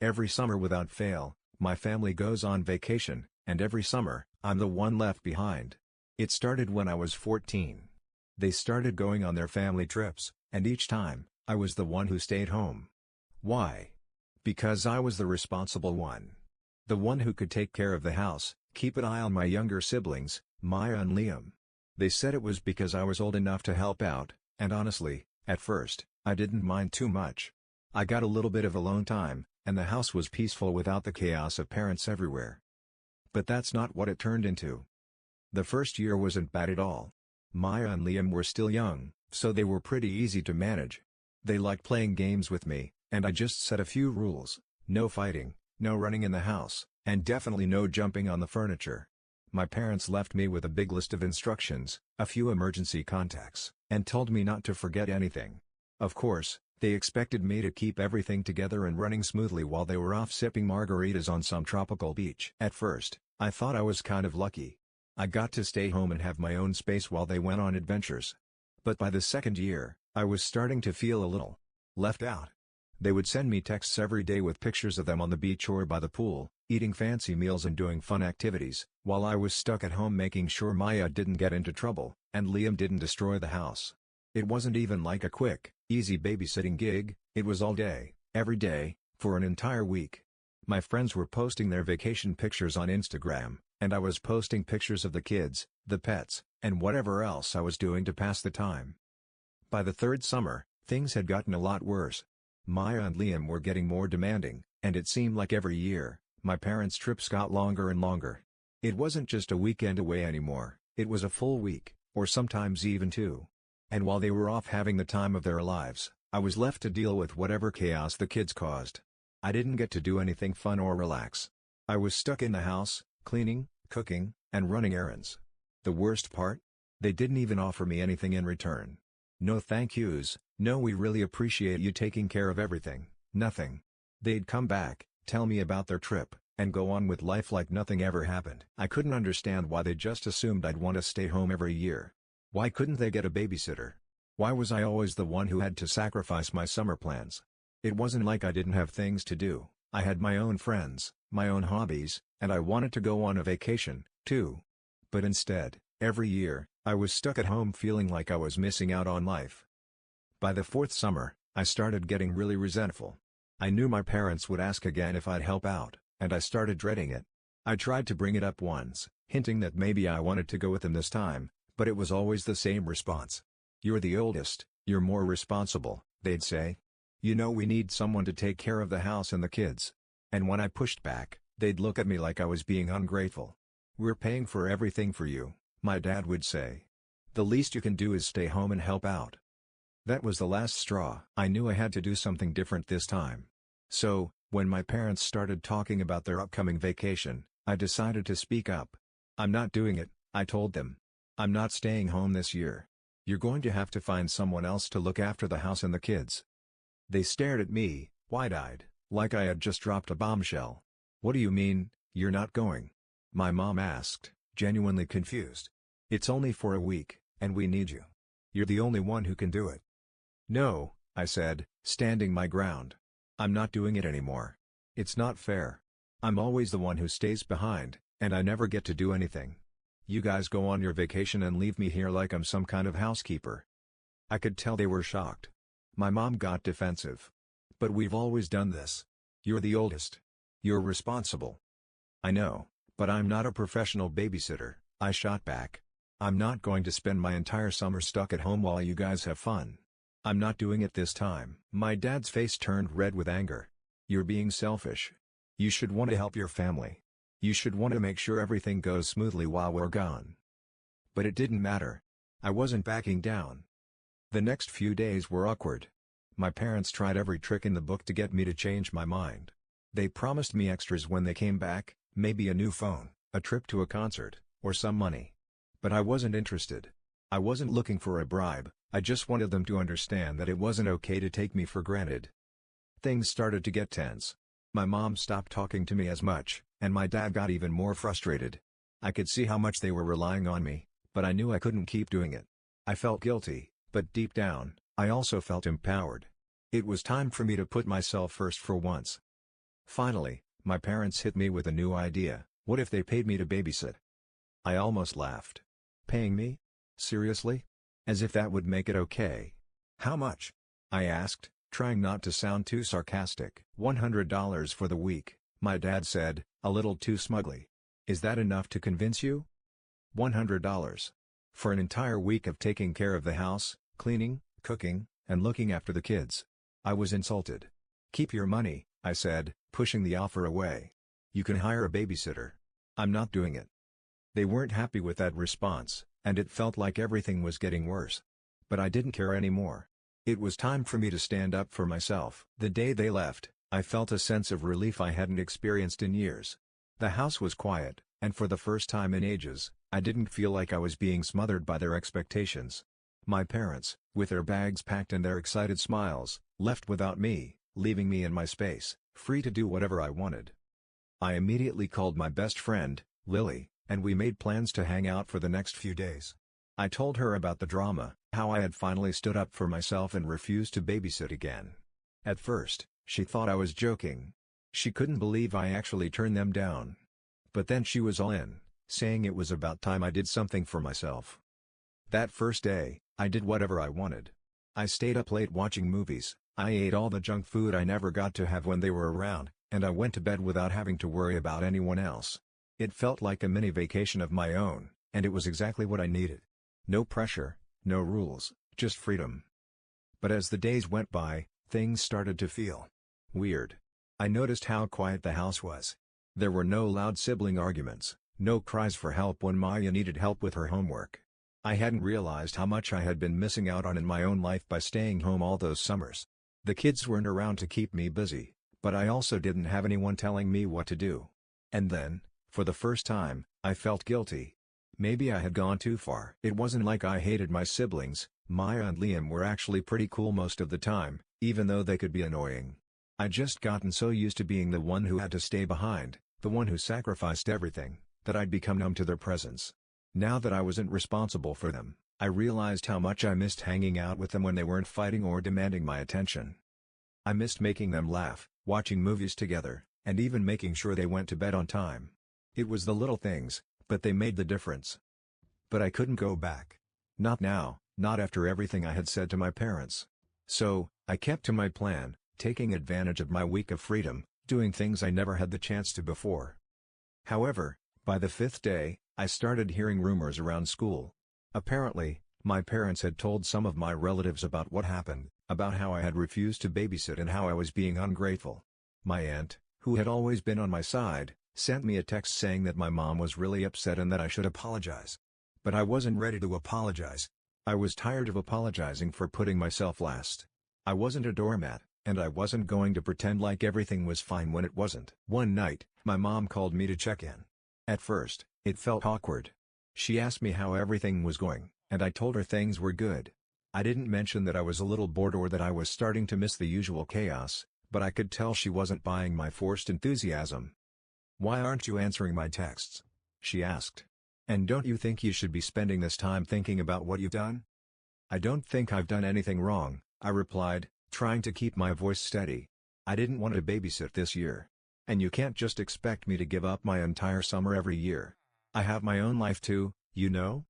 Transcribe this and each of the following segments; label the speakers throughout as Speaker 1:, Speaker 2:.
Speaker 1: Every summer without fail, my family goes on vacation, and every summer, I'm the one left behind. It started when I was 14. They started going on their family trips, and each time, I was the one who stayed home. Why? Because I was the responsible one. The one who could take care of the house, keep an eye on my younger siblings, Maya and Liam. They said it was because I was old enough to help out, and honestly, at first, I didn't mind too much. I got a little bit of alone time, and the house was peaceful without the chaos of parents everywhere. But that's not what it turned into. The first year wasn't bad at all. Maya and Liam were still young, so they were pretty easy to manage. They liked playing games with me, and I just set a few rules: no fighting, no running in the house, and definitely no jumping on the furniture. My parents left me with a big list of instructions, a few emergency contacts, and told me not to forget anything. Of course, they expected me to keep everything together and running smoothly while they were off sipping margaritas on some tropical beach. At first, I thought I was kind of lucky. I got to stay home and have my own space while they went on adventures. But by the second year, I was starting to feel a little left out. They would send me texts every day with pictures of them on the beach or by the pool, eating fancy meals and doing fun activities, while I was stuck at home making sure Maya didn't get into trouble, and Liam didn't destroy the house. It wasn't even like a quick, easy babysitting gig, it was all day, every day, for an entire week. My friends were posting their vacation pictures on Instagram, and I was posting pictures of the kids, the pets, and whatever else I was doing to pass the time. By the third summer, things had gotten a lot worse. Maya and Liam were getting more demanding, and it seemed like every year, my parents' trips got longer and longer. It wasn't just a weekend away anymore, it was a full week, or sometimes even two. And while they were off having the time of their lives, I was left to deal with whatever chaos the kids caused. I didn't get to do anything fun or relax. I was stuck in the house, cleaning, cooking, and running errands. The worst part? They didn't even offer me anything in return. No thank yous, no we really appreciate you taking care of everything, nothing. They'd come back, tell me about their trip, and go on with life like nothing ever happened. I couldn't understand why they just assumed I'd want to stay home every year. Why couldn't they get a babysitter? Why was I always the one who had to sacrifice my summer plans? It wasn't like I didn't have things to do. I had my own friends, my own hobbies, and I wanted to go on a vacation, too. But instead, every year, I was stuck at home feeling like I was missing out on life. By the fourth summer, I started getting really resentful. I knew my parents would ask again if I'd help out, and I started dreading it. I tried to bring it up once, hinting that maybe I wanted to go with them this time, but it was always the same response. "You're the oldest, you're more responsible," they'd say. "You know we need someone to take care of the house and the kids." And when I pushed back, they'd look at me like I was being ungrateful. "We're paying for everything for you," my dad would say. "The least you can do is stay home and help out." That was the last straw. I knew I had to do something different this time. So, when my parents started talking about their upcoming vacation, I decided to speak up. "I'm not doing it," I told them. "I'm not staying home this year. You're going to have to find someone else to look after the house and the kids." They stared at me, wide-eyed, like I had just dropped a bombshell. "What do you mean, you're not going?" my mom asked, genuinely confused. "It's only for a week, and we need you. You're the only one who can do it." "No," I said, standing my ground. "I'm not doing it anymore. It's not fair. I'm always the one who stays behind, and I never get to do anything. You guys go on your vacation and leave me here like I'm some kind of housekeeper." I could tell they were shocked. My mom got defensive. "But we've always done this. You're the oldest. You're responsible." "I know, but I'm not a professional babysitter," I shot back. "I'm not going to spend my entire summer stuck at home while you guys have fun. I'm not doing it this time." My dad's face turned red with anger. "You're being selfish. You should want to help your family. You should want to make sure everything goes smoothly while we're gone." But it didn't matter. I wasn't backing down. The next few days were awkward. My parents tried every trick in the book to get me to change my mind. They promised me extras when they came back, maybe a new phone, a trip to a concert, or some money. But I wasn't interested. I wasn't looking for a bribe, I just wanted them to understand that it wasn't okay to take me for granted. Things started to get tense. My mom stopped talking to me as much, and my dad got even more frustrated. I could see how much they were relying on me, but I knew I couldn't keep doing it. I felt guilty, but deep down, I also felt empowered. It was time for me to put myself first for once. Finally, my parents hit me with a new idea. What if they paid me to babysit? I almost laughed. Paying me? Seriously? As if that would make it okay. How much? I asked, trying not to sound too sarcastic. $100 for the week, my dad said, a little too smugly. Is that enough to convince you? $100. For an entire week of taking care of the house, cleaning, cooking, and looking after the kids. I was insulted. Keep your money, I said, pushing the offer away. You can hire a babysitter. I'm not doing it. They weren't happy with that response, and it felt like everything was getting worse. But I didn't care anymore. It was time for me to stand up for myself. The day they left, I felt a sense of relief I hadn't experienced in years. The house was quiet, and for the first time in ages, I didn't feel like I was being smothered by their expectations. My parents, with their bags packed and their excited smiles, left without me, leaving me in my space, free to do whatever I wanted. I immediately called my best friend, Lily, and we made plans to hang out for the next few days. I told her about the drama, how I had finally stood up for myself and refused to babysit again. At first, she thought I was joking. She couldn't believe I actually turned them down. But then she was all in, saying it was about time I did something for myself. That first day, I did whatever I wanted. I stayed up late watching movies, I ate all the junk food I never got to have when they were around, and I went to bed without having to worry about anyone else. It felt like a mini vacation of my own, and it was exactly what I needed. No pressure, no rules, just freedom. But as the days went by, things started to feel weird. I noticed how quiet the house was. There were no loud sibling arguments, no cries for help when Maya needed help with her homework. I hadn't realized how much I had been missing out on in my own life by staying home all those summers. The kids weren't around to keep me busy, but I also didn't have anyone telling me what to do. And then, for the first time, I felt guilty. Maybe I had gone too far. It wasn't like I hated my siblings. Maya and Liam were actually pretty cool most of the time, even though they could be annoying. I'd just gotten so used to being the one who had to stay behind, the one who sacrificed everything, that I'd become numb to their presence. Now that I wasn't responsible for them, I realized how much I missed hanging out with them when they weren't fighting or demanding my attention. I missed making them laugh, watching movies together, and even making sure they went to bed on time. It was the little things, but they made the difference. But I couldn't go back. Not now, not after everything I had said to my parents. So, I kept to my plan, taking advantage of my week of freedom, doing things I never had the chance to before. However, by the 5th day, I started hearing rumors around school. Apparently, my parents had told some of my relatives about what happened, about how I had refused to babysit and how I was being ungrateful. My aunt, who had always been on my side, sent me a text saying that my mom was really upset and that I should apologize. But I wasn't ready to apologize. I was tired of apologizing for putting myself last. I wasn't a doormat, and I wasn't going to pretend like everything was fine when it wasn't. One night, my mom called me to check in. At first, it felt awkward. She asked me how everything was going, and I told her things were good. I didn't mention that I was a little bored or that I was starting to miss the usual chaos, but I could tell she wasn't buying my forced enthusiasm. "Why aren't you answering my texts?" she asked. "And don't you think you should be spending this time thinking about what you've done?" "I don't think I've done anything wrong," I replied, trying to keep my voice steady. "I didn't want to babysit this year. And you can't just expect me to give up my entire summer every year. I have my own life too, you know?"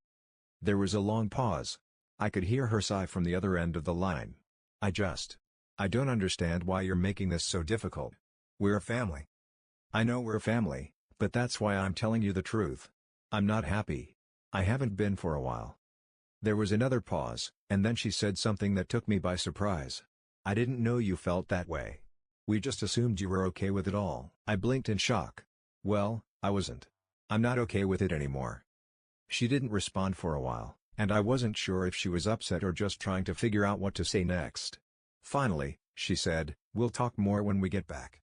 Speaker 1: There was a long pause. I could hear her sigh from the other end of the line. I don't understand why you're making this so difficult. We're a family." "I know we're a family, but that's why I'm telling you the truth. I'm not happy. I haven't been for a while." There was another pause, and then she said something that took me by surprise. "I didn't know you felt that way. We just assumed you were okay with it all." I blinked in shock. Well, I wasn't. I'm not okay with it anymore. She didn't respond for a while, and I wasn't sure if she was upset or just trying to figure out what to say next. Finally, she said, "We'll talk more when we get back."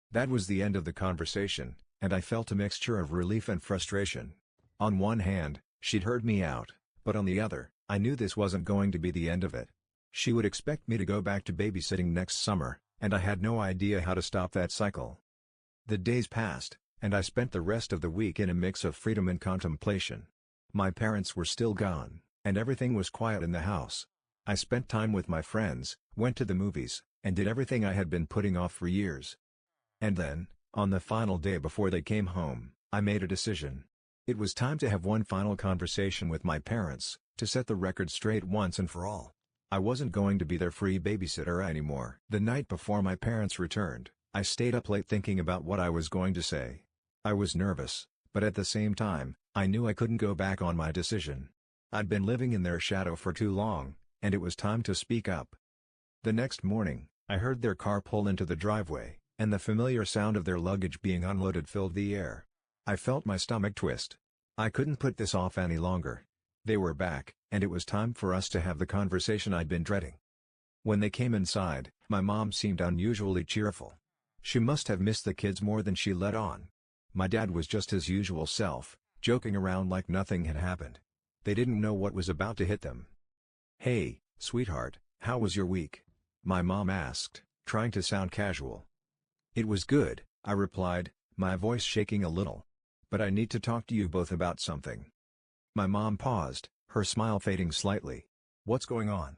Speaker 1: That was the end of the conversation, and I felt a mixture of relief and frustration. On one hand, she'd heard me out, but on the other, I knew this wasn't going to be the end of it. She would expect me to go back to babysitting next summer, and I had no idea how to stop that cycle. The days passed, and I spent the rest of the week in a mix of freedom and contemplation. My parents were still gone, and everything was quiet in the house. I spent time with my friends, went to the movies, and did everything I had been putting off for years. And then, on the final day before they came home, I made a decision. It was time to have one final conversation with my parents, to set the record straight once and for all. I wasn't going to be their free babysitter anymore. The night before my parents returned, I stayed up late thinking about what I was going to say. I was nervous, but at the same time, I knew I couldn't go back on my decision. I'd been living in their shadow for too long, and it was time to speak up. The next morning, I heard their car pull into the driveway, and the familiar sound of their luggage being unloaded filled the air. I felt my stomach twist. I couldn't put this off any longer. They were back, and it was time for us to have the conversation I'd been dreading. When they came inside, my mom seemed unusually cheerful. She must have missed the kids more than she let on. My dad was just his usual self, joking around like nothing had happened. They didn't know what was about to hit them. "Hey, sweetheart, how was your week?" my mom asked, trying to sound casual. "It was good," I replied, my voice shaking a little. "But I need to talk to you both about something." My mom paused, her smile fading slightly. "What's going on?"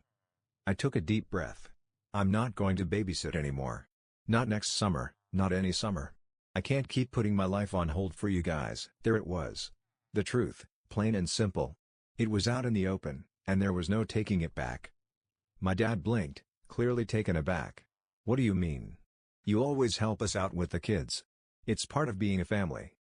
Speaker 1: I took a deep breath. "I'm not going to babysit anymore. Not next summer, not any summer. I can't keep putting my life on hold for you guys." There it was. The truth, plain and simple. It was out in the open, and there was no taking it back. My dad blinked, clearly taken aback. "What do you mean? You always help us out with the kids. It's part of being a family."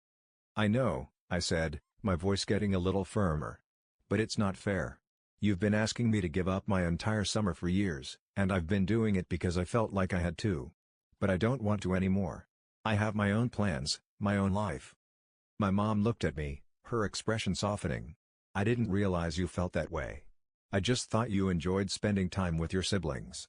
Speaker 1: "I know," I said, my voice getting a little firmer. "But it's not fair. You've been asking me to give up my entire summer for years, and I've been doing it because I felt like I had to. But I don't want to anymore. I have my own plans, my own life." My mom looked at me, her expression softening. "I didn't realize you felt that way. I just thought you enjoyed spending time with your siblings."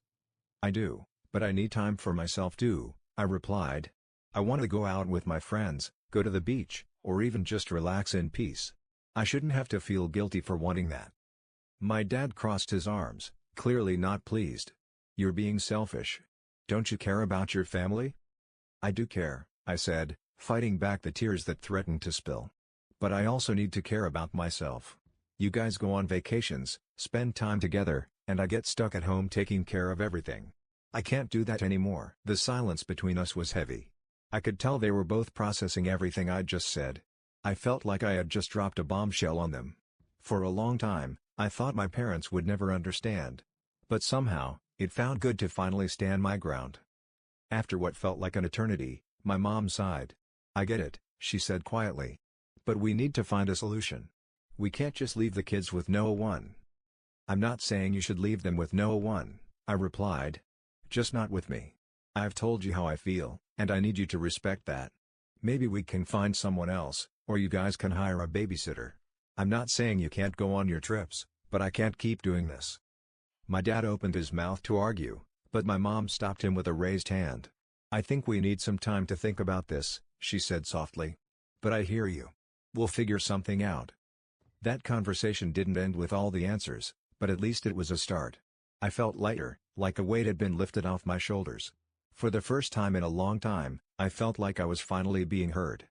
Speaker 1: "I do, but I need time for myself too," I replied. "I want to go out with my friends, go to the beach, or even just relax in peace. I shouldn't have to feel guilty for wanting that." My dad crossed his arms, clearly not pleased. "You're being selfish. Don't you care about your family?" "I do care," I said, fighting back the tears that threatened to spill. "But I also need to care about myself. You guys go on vacations, spend time together, and I get stuck at home taking care of everything. I can't do that anymore." The silence between us was heavy. I could tell they were both processing everything I'd just said. I felt like I had just dropped a bombshell on them. For a long time, I thought my parents would never understand. But somehow, it felt good to finally stand my ground. After what felt like an eternity, my mom sighed. "I get it," she said quietly. "But we need to find a solution. We can't just leave the kids with no one." "I'm not saying you should leave them with no one," I replied. "Just not with me. I've told you how I feel, and I need you to respect that. Maybe we can find someone else, or you guys can hire a babysitter. I'm not saying you can't go on your trips, but I can't keep doing this." My dad opened his mouth to argue, but my mom stopped him with a raised hand. "I think we need some time to think about this," she said softly. "But I hear you. We'll figure something out." That conversation didn't end with all the answers, but at least it was a start. I felt lighter, like a weight had been lifted off my shoulders. For the first time in a long time, I felt like I was finally being heard.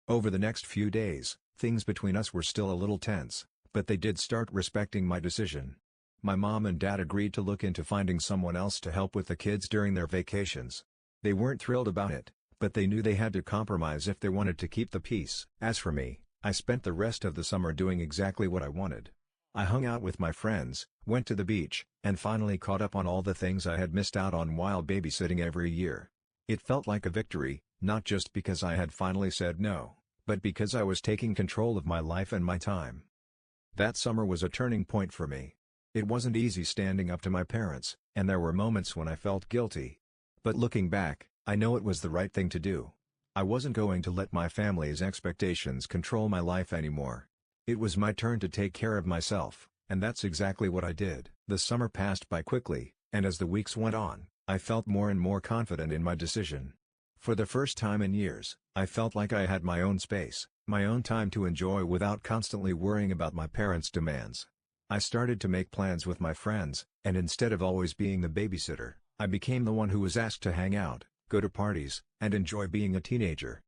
Speaker 1: Over the next few days, things between us were still a little tense, but they did start respecting my decision. My mom and dad agreed to look into finding someone else to help with the kids during their vacations. They weren't thrilled about it, but they knew they had to compromise if they wanted to keep the peace. As for me, I spent the rest of the summer doing exactly what I wanted. I hung out with my friends, went to the beach, and finally caught up on all the things I had missed out on while babysitting every year. It felt like a victory, not just because I had finally said no, but because I was taking control of my life and my time. That summer was a turning point for me. It wasn't easy standing up to my parents, and there were moments when I felt guilty. But looking back, I know it was the right thing to do. I wasn't going to let my family's expectations control my life anymore. It was my turn to take care of myself, and that's exactly what I did. The summer passed by quickly, and as the weeks went on, I felt more and more confident in my decision. For the first time in years, I felt like I had my own space, my own time to enjoy without constantly worrying about my parents' demands. I started to make plans with my friends, and instead of always being the babysitter, I became the one who was asked to hang out, go to parties, and enjoy being a teenager.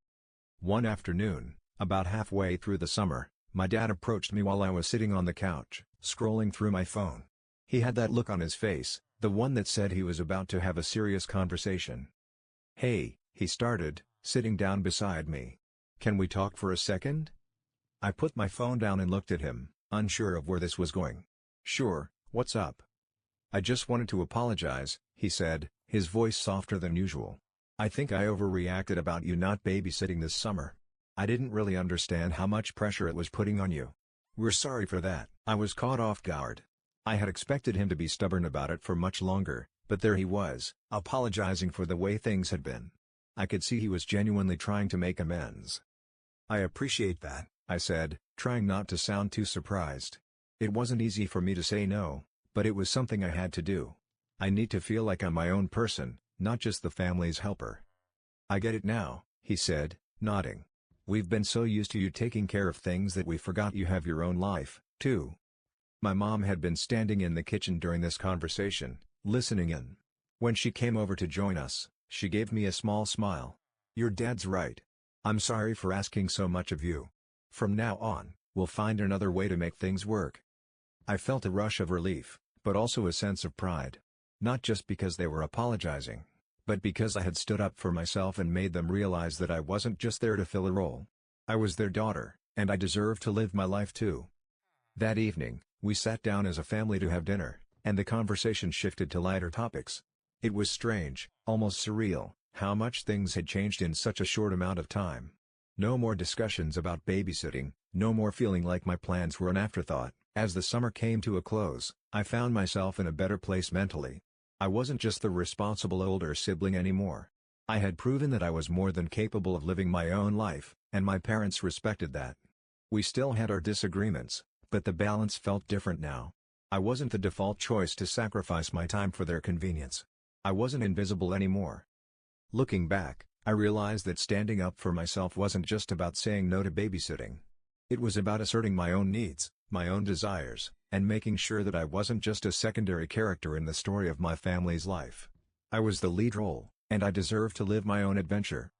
Speaker 1: One afternoon, about halfway through the summer, my dad approached me while I was sitting on the couch, scrolling through my phone. He had that look on his face, the one that said he was about to have a serious conversation. "Hey," he started, sitting down beside me. "Can we talk for a second?" I put my phone down and looked at him, unsure of where this was going. "Sure, what's up?" "I just wanted to apologize," he said, his voice softer than usual. "I think I overreacted about you not babysitting this summer. I didn't really understand how much pressure it was putting on you. We're sorry for that." I was caught off guard. I had expected him to be stubborn about it for much longer, but there he was, apologizing for the way things had been. I could see he was genuinely trying to make amends. "I appreciate that," I said, trying not to sound too surprised. It wasn't easy for me to say no, but it was something I had to do. I need to feel like I'm my own person, not just the family's helper. "I get it now," he said, nodding. "We've been so used to you taking care of things that we forgot you have your own life, too." My mom had been standing in the kitchen during this conversation, listening in. When she came over to join us, she gave me a small smile. "Your dad's right. I'm sorry for asking so much of you. From now on, we'll find another way to make things work." I felt a rush of relief, but also a sense of pride. Not just because they were apologizing, but because I had stood up for myself and made them realize that I wasn't just there to fill a role. I was their daughter, and I deserved to live my life too. That evening, we sat down as a family to have dinner, and the conversation shifted to lighter topics. It was strange, almost surreal, how much things had changed in such a short amount of time. No more discussions about babysitting, no more feeling like my plans were an afterthought. As the summer came to a close, I found myself in a better place mentally. I wasn't just the responsible older sibling anymore. I had proven that I was more than capable of living my own life, and my parents respected that. We still had our disagreements, but the balance felt different now. I wasn't the default choice to sacrifice my time for their convenience. I wasn't invisible anymore. Looking back, I realized that standing up for myself wasn't just about saying no to babysitting. It was about asserting my own needs, my own desires, and making sure that I wasn't just a secondary character in the story of my family's life. I was the lead role, and I deserved to live my own adventure.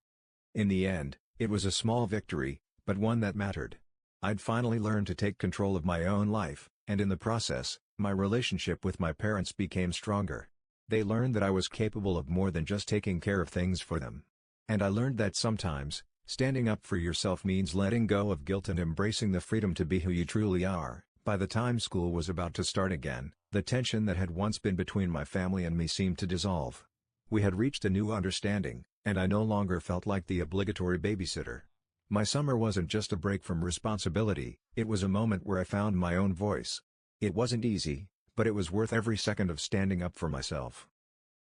Speaker 1: In the end, it was a small victory, but one that mattered. I'd finally learned to take control of my own life, and in the process, my relationship with my parents became stronger. They learned that I was capable of more than just taking care of things for them. And I learned that sometimes, standing up for yourself means letting go of guilt and embracing the freedom to be who you truly are. By the time school was about to start again, the tension that had once been between my family and me seemed to dissolve. We had reached a new understanding, and I no longer felt like the obligatory babysitter. My summer wasn't just a break from responsibility, it was a moment where I found my own voice. It wasn't easy, but it was worth every second of standing up for myself.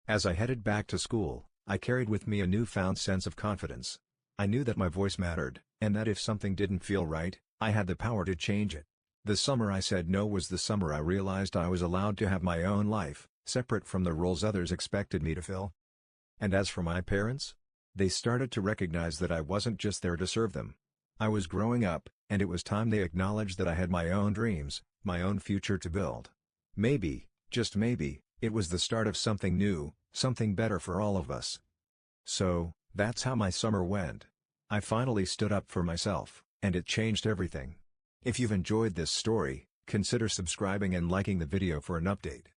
Speaker 1: As I headed back to school, I carried with me a newfound sense of confidence. I knew that my voice mattered, and that if something didn't feel right, I had the power to change it. The summer I said no was the summer I realized I was allowed to have my own life, separate from the roles others expected me to fill. And as for my parents? They started to recognize that I wasn't just there to serve them. I was growing up, and it was time they acknowledged that I had my own dreams, my own future to build. Maybe, just maybe, it was the start of something new, something better for all of us. So, that's how my summer went. I finally stood up for myself, and it changed everything. If you've enjoyed this story, consider subscribing and liking the video for an update.